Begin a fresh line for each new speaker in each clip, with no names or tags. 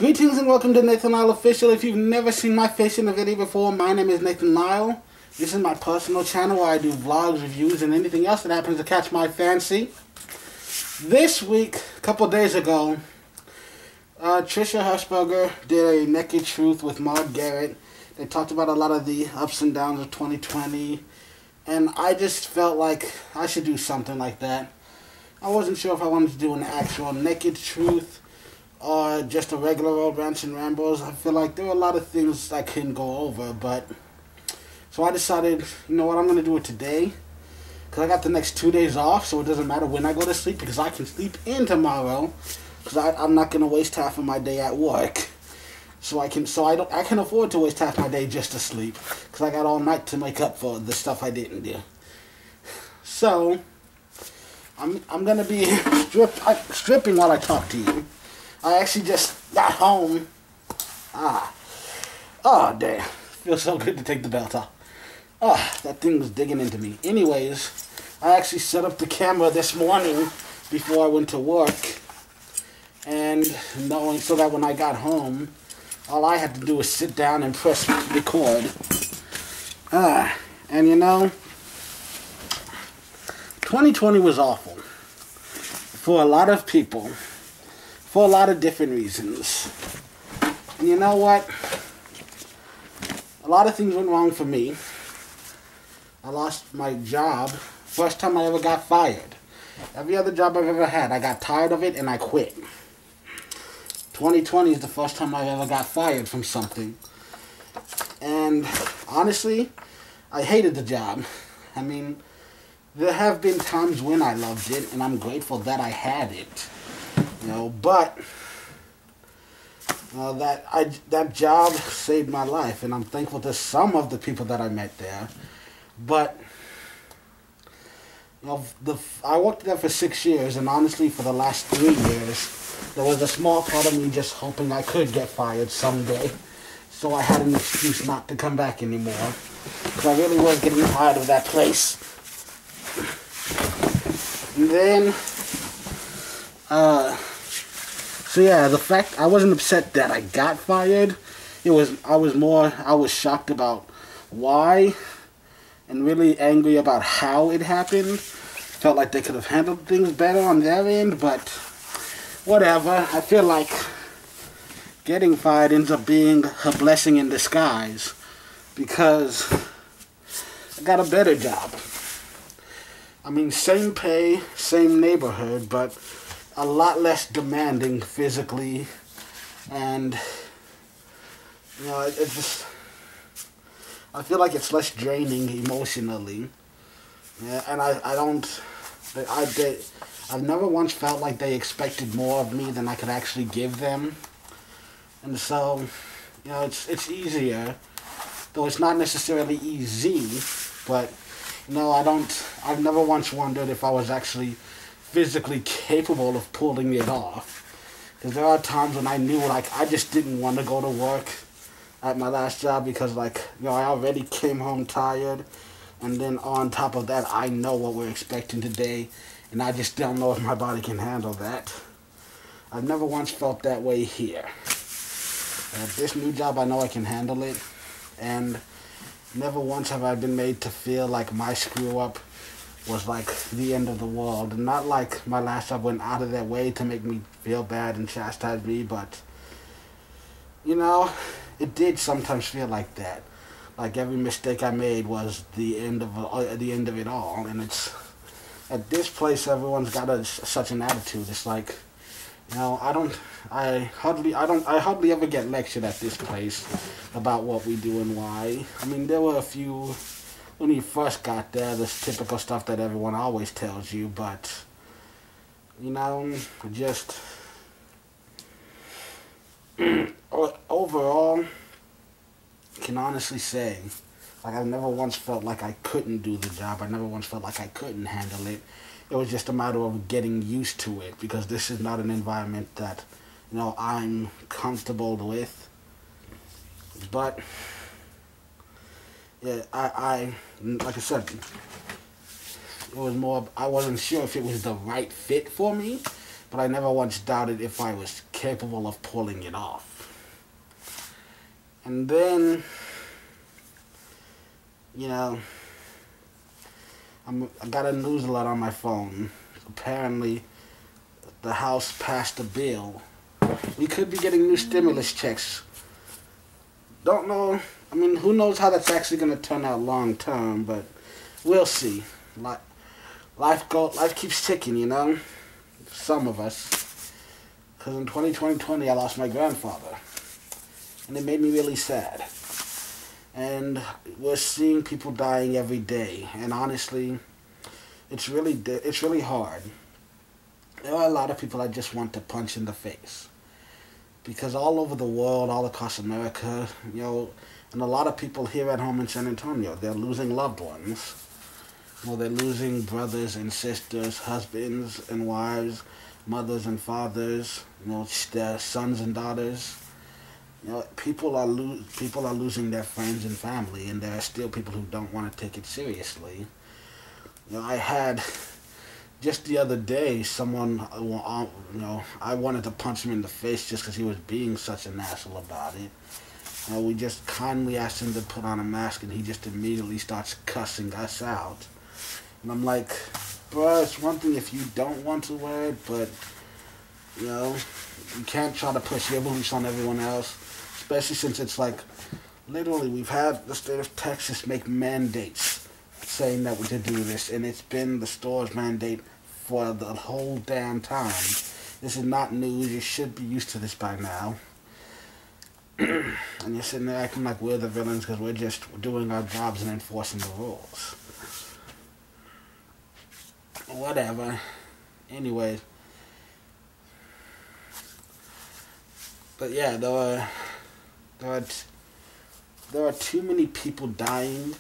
Greetings and welcome to Nathan Lyle Official. If you've never seen my face in a video before, my name is Nathan Lyle. This is my personal channel where I do vlogs, reviews, and anything else that happens to catch my fancy. This week, a couple days ago, Trisha Hershberger did a Naked Truth with Mark Garrett. They talked about a lot of the ups and downs of 2020, and I just felt like I should do something like that. I wasn't sure if I wanted to do an actual Naked Truth or just a regular old Rants and Rambles. I feel like there were a lot of things I couldn't go over, but so I decided, you know what, I'm going to do it today, because I got the next 2 days off, so it doesn't matter when I go to sleep, because I can sleep in tomorrow, because I'm not going to waste half of my day at work. I can afford to waste half my day just to sleep, because I got all night to make up for the stuff I didn't do. So I'm going to be stripping while I talk to you. I actually just got home. Oh, damn. Feels so good to take the belt off. That thing was digging into me. Anyways, I actually set up the camera this morning before I went to work. And knowing so that when I got home, all I had to do was sit down and press record. And you know, 2020 was awful. For a lot of people. For a lot of different reasons. And you know what? A lot of things went wrong for me. I lost my job. First time I ever got fired. Every other job I've ever had, I got tired of it and I quit. 2020 is the first time I ever got fired from something. And honestly, I hated the job. I mean, there have been times when I loved it, and I'm grateful that I had it. You know, but that job saved my life, and I'm thankful to some of the people that I met there. But you know, I worked there for 6 years, and honestly, for the last 3 years, there was a small part of me just hoping I could get fired someday, so I had an excuse not to come back anymore, because I really was getting tired of that place. And then, so yeah, the fact I wasn't upset that I got fired. I was shocked about why, and really angry about how it happened. Felt like they could have handled things better on their end, but whatever. I feel like getting fired ends up being a blessing in disguise, because I got a better job. I mean, same pay, same neighborhood, but a lot less demanding physically, and you know, I feel like it's less draining emotionally. Yeah, and I've never once felt like they expected more of me than I could actually give them, and so, you know, it's easier, though it's not necessarily easy, but you know, I've never once wondered if I was actually physically capable of pulling it off, because there are times when I knew, like, I just didn't want to go to work at my last job, because, like, you know, I already came home tired, and then on top of that, I know what we're expecting today, and I just don't know if my body can handle that. I've never once felt that way here. At this new job, I know I can handle it, and never once have I been made to feel like my screw up was like the end of the world. And not like my last job went out of their way to make me feel bad and chastise me, but you know, it did sometimes feel like that. Like every mistake I made was the end of it all. And it's at this place, everyone's got such an attitude. It's like, you know, I hardly ever get lectured at this place about what we do and why. I mean, there were a few when you first got there, this typical stuff that everyone always tells you, but you know, just overall, I can honestly say, like, I've never once felt like I couldn't do the job. I never once felt like I couldn't handle it. It was just a matter of getting used to it, because this is not an environment that, you know, I'm comfortable with. But yeah, like I said, it was more, I wasn't sure if it was the right fit for me, but I never once doubted if I was capable of pulling it off. And then, you know, I got a news alert on my phone. Apparently, the House passed a bill. We could be getting new stimulus checks. Don't know. I mean, who knows how that's actually going to turn out long term, but we'll see. Life keeps ticking, you know? Some of us. Because in 2020, I lost my grandfather. And it made me really sad. And we're seeing people dying every day. And honestly, it's really hard. There are a lot of people I just want to punch in the face. Because all over the world, all across America, you know, and a lot of people here at home in San Antonio, they're losing loved ones. You know, they're losing brothers and sisters, husbands and wives, mothers and fathers, you know, their sons and daughters. You know, people are losing their friends and family, and there are still people who don't want to take it seriously. You know, I had just the other day someone, you know, I wanted to punch him in the face just because he was being such an asshole about it. You know, we just kindly asked him to put on a mask, and he just immediately starts cussing us out. And I'm like, bro, it's one thing if you don't want to wear it, but, you know, you can't try to push your beliefs on everyone else. Especially since it's like, literally, we've had the state of Texas make mandates saying that we should do this, and it's been the store's mandate for the whole damn time. This is not news. You should be used to this by now. And you're sitting there acting like we're the villains because we're just doing our jobs and enforcing the rules. Whatever. Anyways. But yeah, there are too many people dying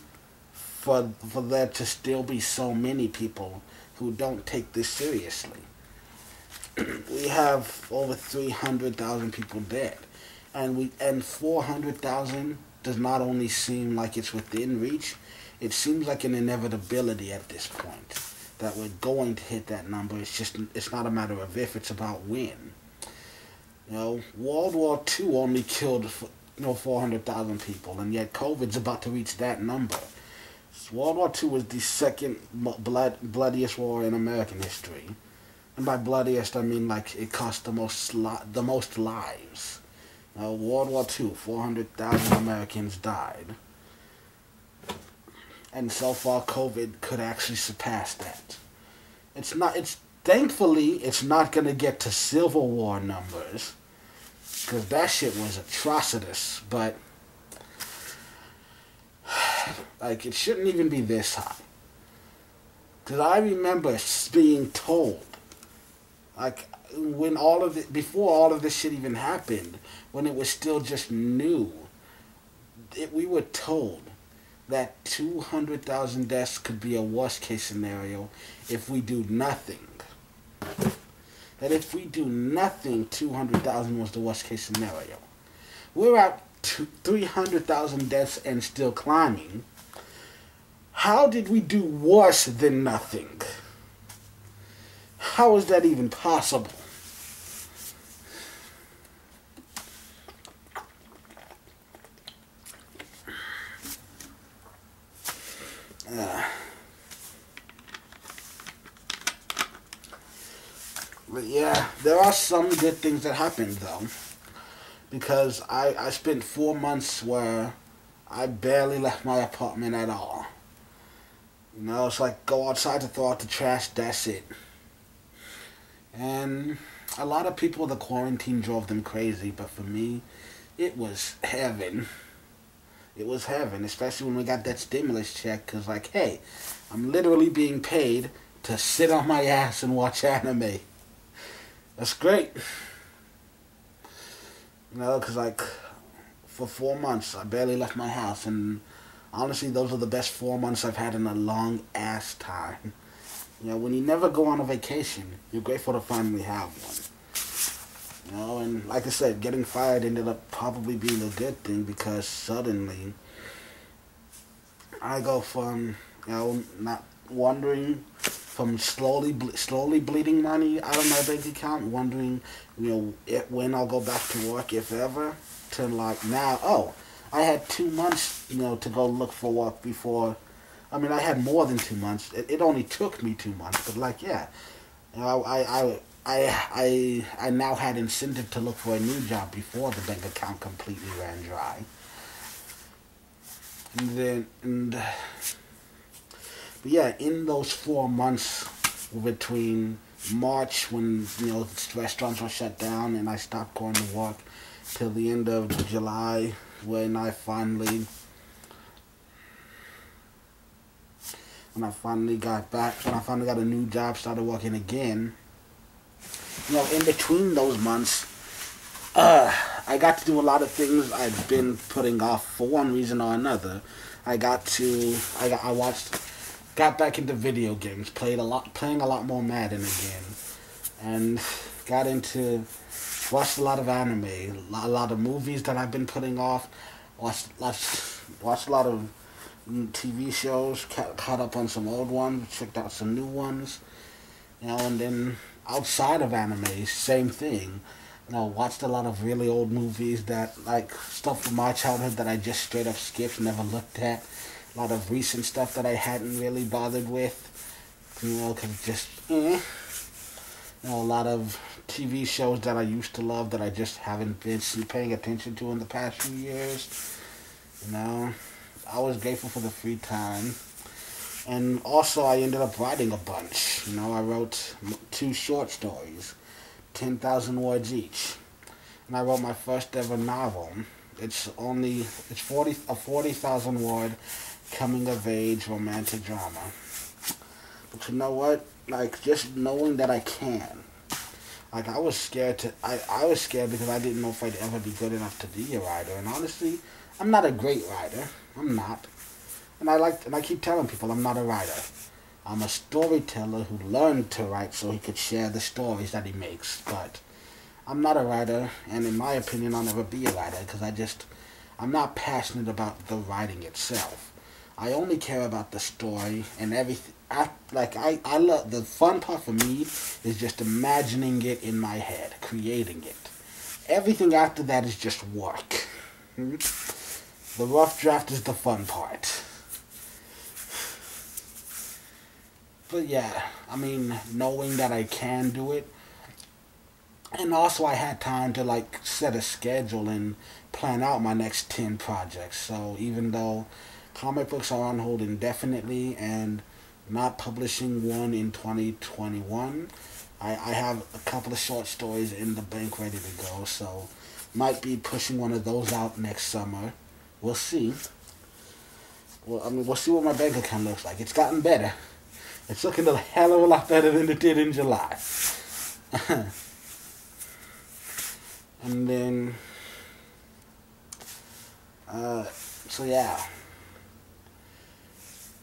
for there to still be so many people who don't take this seriously. We have over 300,000 people dead, and 400,000 does not only seem like it's within reach, it seems like an inevitability at this point that we're going to hit that number. It's not a matter of if, it's about when. You know, World War II only killed 400,000 people, and yet COVID's about to reach that number. World War II was the second bloodiest war in American history. And by bloodiest, I mean like it cost the most lives. World War II, 400,000 Americans died. And so far, COVID could actually surpass that. Thankfully, it's not going to get to Civil War numbers, because that shit was atrocious, but like, it shouldn't even be this high. Because I remember being told, like, before all of this shit even happened, when it was still just new, we were told that 200,000 deaths could be a worst case scenario if we do nothing. That if we do nothing, 200,000 was the worst case scenario. We're at 300,000 deaths and still climbing. How did we do worse than nothing? How is that even possible? But yeah, there are some good things that happened though. Because I spent 4 months where I barely left my apartment at all. You know, it's like go outside to throw out the trash, that's it. And a lot of people, the quarantine drove them crazy, but for me, it was heaven. It was heaven, especially when we got that stimulus check, because like, hey, I'm literally being paid to sit on my ass and watch anime. That's great. You know, because like, for 4 months, I barely left my house, and honestly, those are the best 4 months I've had in a long ass time. You know, when you never go on a vacation, you're grateful to finally have one. You know, and like I said, getting fired ended up probably being a good thing, because suddenly I go from, you know, not wondering from slowly bleeding money out of my bank account, wondering, when I'll go back to work, if ever, to like now. Oh, I had 2 months, to go look for work before. I mean, I had more than 2 months. It only took me 2 months, but like, yeah, I now had incentive to look for a new job before the bank account completely ran dry. But yeah, in those 4 months between March, when restaurants were shut down and I stopped going to work, till the end of July, when I finally got back, when I finally got a new job, started working again. In between those months, I got to do a lot of things I've been putting off for one reason or another. Got back into video games, playing a lot more Madden again, and watched a lot of anime, a lot of movies that I've been putting off, watched a lot of TV shows, caught up on some old ones, checked out some new ones, and then outside of anime, same thing. Watched a lot of really old movies like stuff from my childhood that I just straight up skipped, never looked at. A lot of recent stuff that I hadn't really bothered with, because just, a lot of TV shows that I used to love that I just haven't been paying attention to in the past few years. I was grateful for the free time. And also I ended up writing a bunch. I wrote 2 short stories, 10,000 words each. And I wrote my first ever novel. It's a 40,000 word coming of age romantic drama. But you know what? Like, just knowing that I can. Like, I was scared I was scared because I didn't know if I'd ever be good enough to be a writer. And honestly, I'm not a great writer. I'm not. And I keep telling people I'm not a writer. I'm a storyteller who learned to write so he could share the stories that he makes. But I'm not a writer, and in my opinion, I'll never be a writer because I'm not passionate about the writing itself. I only care about the story and everything. I love, the fun part for me is just imagining it in my head, creating it. Everything after that is just work. The rough draft is the fun part. But yeah, knowing that I can do it, and also I had time to set a schedule and plan out my next 10 projects. So even though comic books are on hold indefinitely and not publishing one in 2021, I have a couple of short stories in the bank ready to go. So might be pushing one of those out next summer. We'll see. Well, we'll see what my bank account looks like. It's gotten better. It's looking a hell of a lot better than it did in July. And then, so yeah.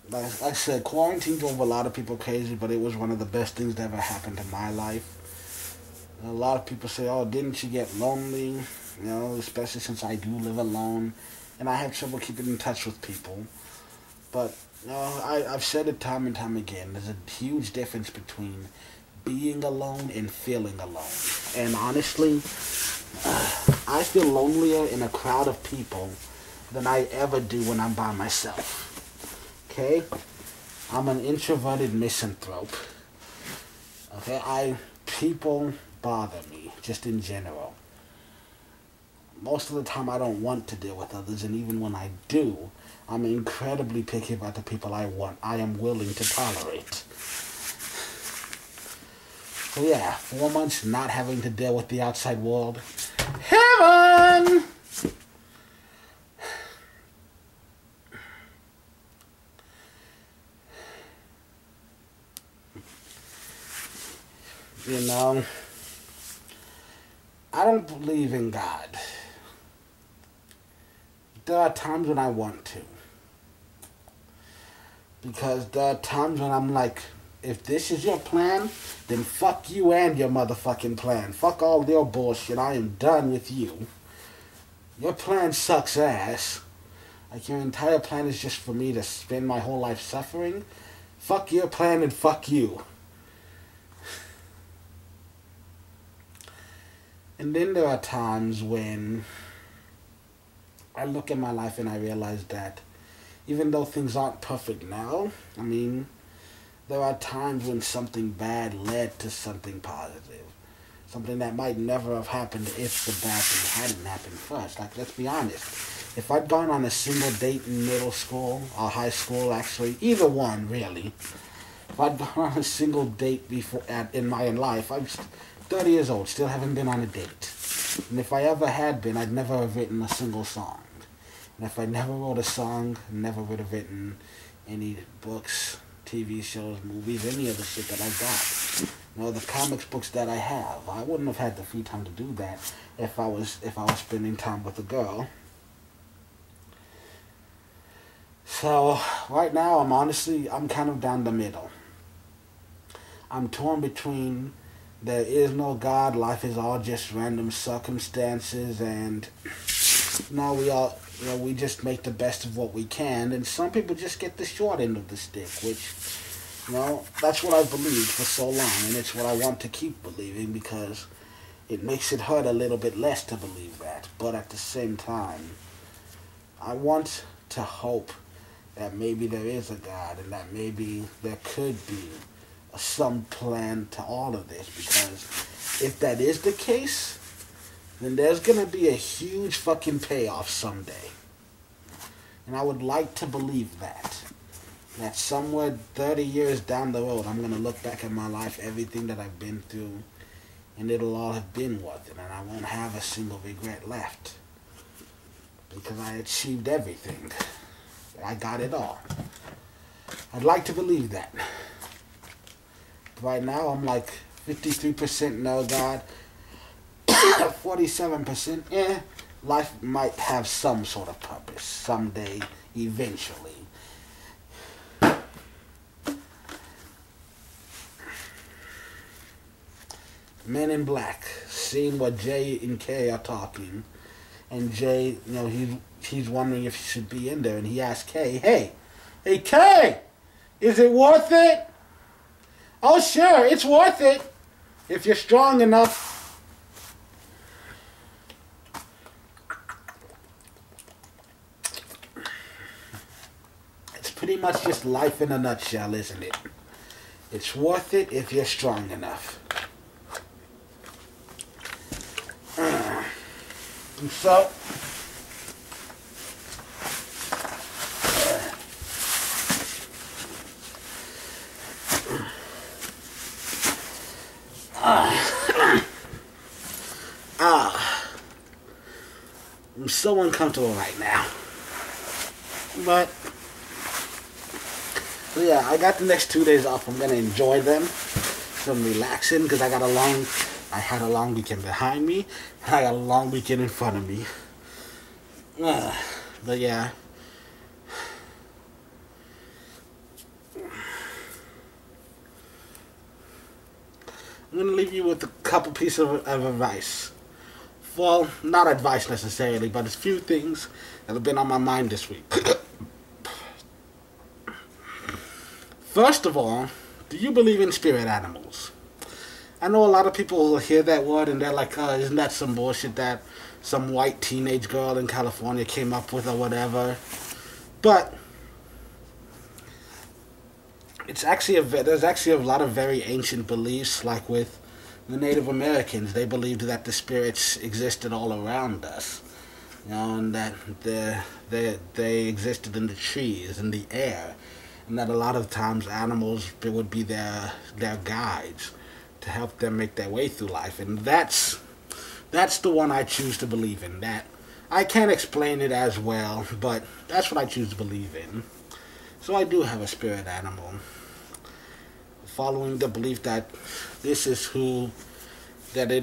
Like I said, quarantine drove a lot of people crazy, but it was one of the best things that ever happened in my life. A lot of people say, oh, didn't you get lonely? Especially since I do live alone, and I have trouble keeping in touch with people. But, I've said it time and time again, there's a huge difference between being alone and feeling alone. And honestly, I feel lonelier in a crowd of people than I ever do when I'm by myself. Okay? I'm an introverted misanthrope. Okay? People bother me, just in general. Most of the time I don't want to deal with others, and even when I do, I'm incredibly picky about the people I am willing to tolerate. So yeah, 4 months not having to deal with the outside world. Heaven! I don't believe in God. There are times when I want to. Because there are times when I'm like, if this is your plan, then fuck you and your motherfucking plan. Fuck all your bullshit. I am done with you. Your plan sucks ass. Like, your entire plan is just for me to spend my whole life suffering. Fuck your plan and fuck you. And then there are times when I look at my life and I realize that even though things aren't perfect now, I mean, there are times when something bad led to something positive. Something that might never have happened if the bad thing hadn't happened first. Like, let's be honest. If I'd gone on a single date in middle school, or high school actually, either one really. If I'd gone on a single date in my life, I'm 30 years old, still haven't been on a date. And if I ever had been, I'd never have written a single song. And if I never wrote a song, never would have written any books, TV shows, movies, any of the shit that I got. You know, the comics books that I have. I wouldn't have had the free time to do that if I was spending time with a girl. So right now I'm kind of down the middle. I'm torn between there is no God, life is all just random circumstances, and we just make the best of what we can, and some people just get the short end of the stick, which, that's what I've believed for so long, and it's what I want to keep believing because it makes it hurt a little bit less to believe that. But at the same time, I want to hope that maybe there is a God and that maybe there could be some plan to all of this, because if that is the case, then there's going to be a huge fucking payoff someday. And I would like to believe that somewhere 30 years down the road, I'm going to look back at my life, everything that I've been through, and it'll all have been worth it, and I won't have a single regret left. Because I achieved everything. I got it all. I'd like to believe that. Right now, I'm like 53% no God, 47% life might have some sort of purpose someday, eventually. Men in Black, seeing what Jay and Kay are talking, and Jay, he's wondering if he should be in there, and he asks Kay, hey Kay, is it worth it? Oh, sure, it's worth it if you're strong enough. It's pretty much just life in a nutshell, isn't it? It's worth it if you're strong enough. And so, I'm so uncomfortable right now. But yeah, I got the next 2 days off. I'm gonna enjoy them. So I'm relaxing because I had a long weekend behind me, and I got a long weekend in front of me. But yeah. I'm going to leave you with a couple pieces of advice. Well, not advice necessarily, but a few things that have been on my mind this week. First of all, do you believe in spirit animals? I know a lot of people will hear that word and they're like, isn't that some bullshit that some white teenage girl in California came up with or whatever? But there's actually a lot of very ancient beliefs, like with the Native Americans. They believed that the spirits existed all around us, and that they existed in the trees, in the air, and that a lot of times animals would be their guides to help them make their way through life. And that's the one I choose to believe in. That I can't explain it as well, but that's what I choose to believe in. So I do have a spirit animal, following the belief that it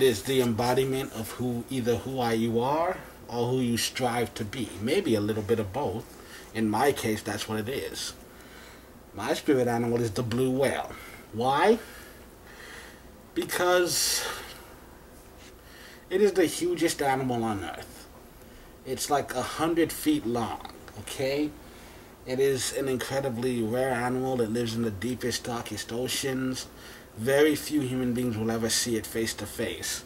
is the embodiment of who you are or who you strive to be. Maybe a little bit of both. In my case, that's what it is. My spirit animal is the blue whale. Why? Because it is the hugest animal on Earth. It's like 100 feet long, okay? It is an incredibly rare animal. It lives in the deepest, darkest oceans. Very few human beings will ever see it face to face.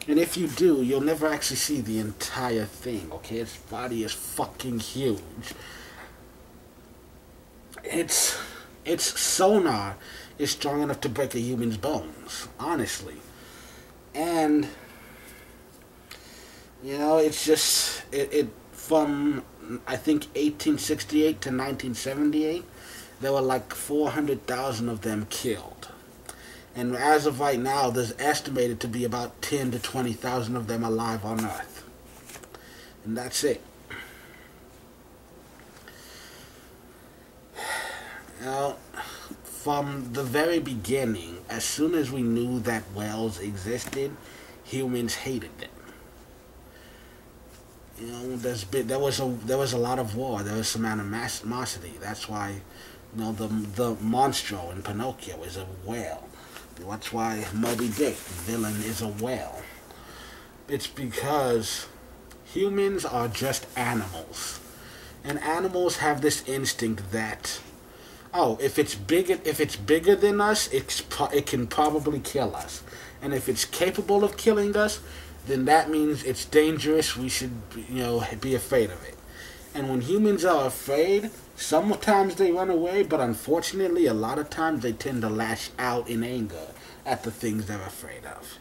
And if you do, you'll never actually see the entire thing, okay? Its body is fucking huge. Its sonar is strong enough to break a human's bones, honestly. And, you know, it's just, it from, I think, 1868 to 1978, there were like 400,000 of them killed. And as of right now, there's estimated to be about 10 to 20,000 of them alive on Earth. And that's it. Now, from the very beginning, as soon as we knew that whales existed, humans hated them. You know, there was a lot of war. There was some animosity. That's why, you know, the monstro in Pinocchio is a whale. That's why Moby Dick, the villain, is a whale. It's because humans are just animals, and animals have this instinct that, oh, if it's bigger than us, it can probably kill us, and if it's capable of killing us, then that means it's dangerous. We should, you know, be afraid of it. And when humans are afraid, sometimes they run away, but unfortunately, a lot of times they tend to lash out in anger at the things they're afraid of.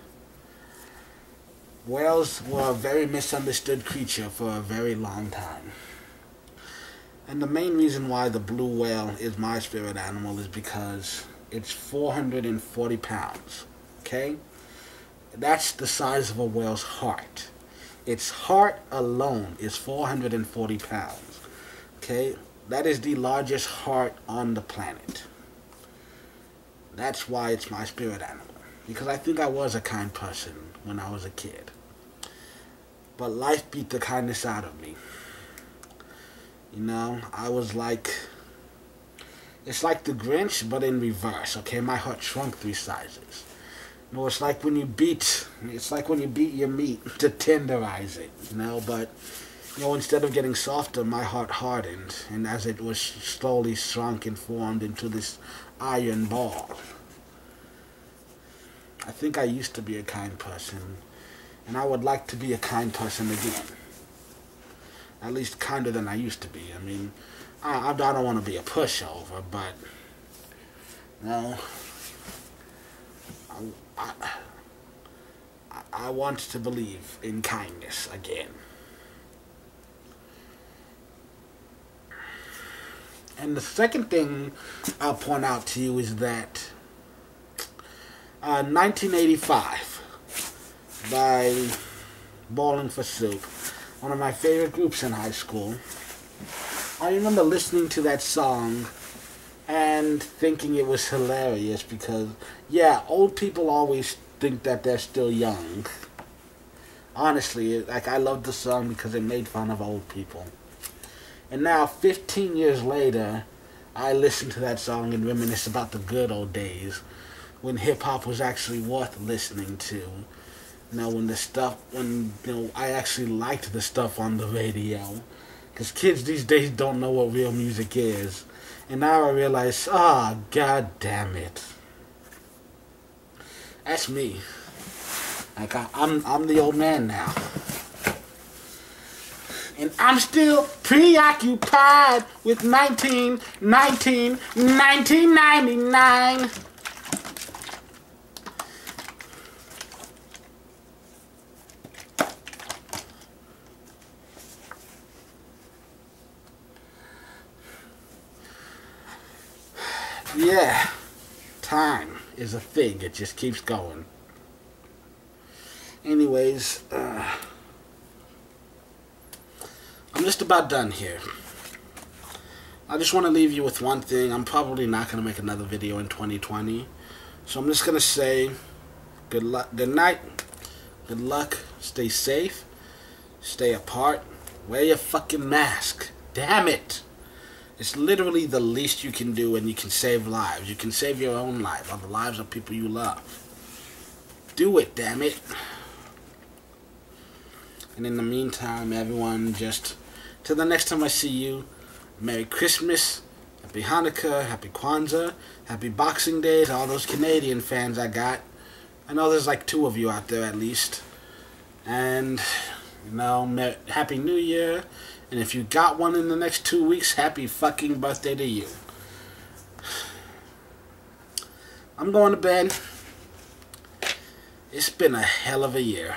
Whales were a very misunderstood creature for a very long time. And the main reason why the blue whale is my spirit animal is because it's 440 pounds, okay? That's the size of a whale's heart. Its heart alone is 440 pounds. Okay? That is the largest heart on the planet. That's why it's my spirit animal. Because I think I was a kind person when I was a kid. But life beat the kindness out of me. You know, I was like... It's like the Grinch, but in reverse, okay? My heart shrunk 3 sizes. No, it's like when you beat your meat to tenderize it, you know, but, you know, instead of getting softer, my heart hardened, and as it was slowly shrunk and formed into this iron ball. I think I used to be a kind person, and I would like to be a kind person again. At least kinder than I used to be. I mean, I don't want to be a pushover, but, you know, I want to believe in kindness again. And the second thing I'll point out to you is that 1985 by Bowling for Soup, one of my favorite groups in high school. I remember listening to that song and thinking it was hilarious because, yeah, old people always think that they're still young. Honestly, like, I loved the song because it made fun of old people. And now, 15 years later, I listen to that song and reminisce about the good old days when hip-hop was actually worth listening to. You know, when I actually liked the stuff on the radio. Because kids these days don't know what real music is. And now I realize, god damn it. That's me. Like, I'm the old man now. And I'm still preoccupied with 1999. Yeah, time is a thing. It just keeps going. Anyways, I'm just about done here. I just want to leave you with one thing. I'm probably not going to make another video in 2020. So I'm just going to say good luck, good night, good luck, stay safe, stay apart, wear your fucking mask. Damn it. It's literally the least you can do, and you can save lives. You can save your own life or the lives of people you love. Do it, damn it. And in the meantime, everyone, just till the next time I see you, Merry Christmas, Happy Hanukkah, Happy Kwanzaa, Happy Boxing Day to all those Canadian fans I got. I know there's like 2 of you out there at least. And, you know, Happy New Year. And if you got one in the next 2 weeks, happy fucking birthday to you. I'm going to bed. It's been a hell of a year.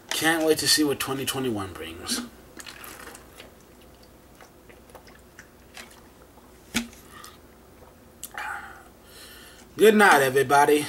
Can't wait to see what 2021 brings. Good night, everybody.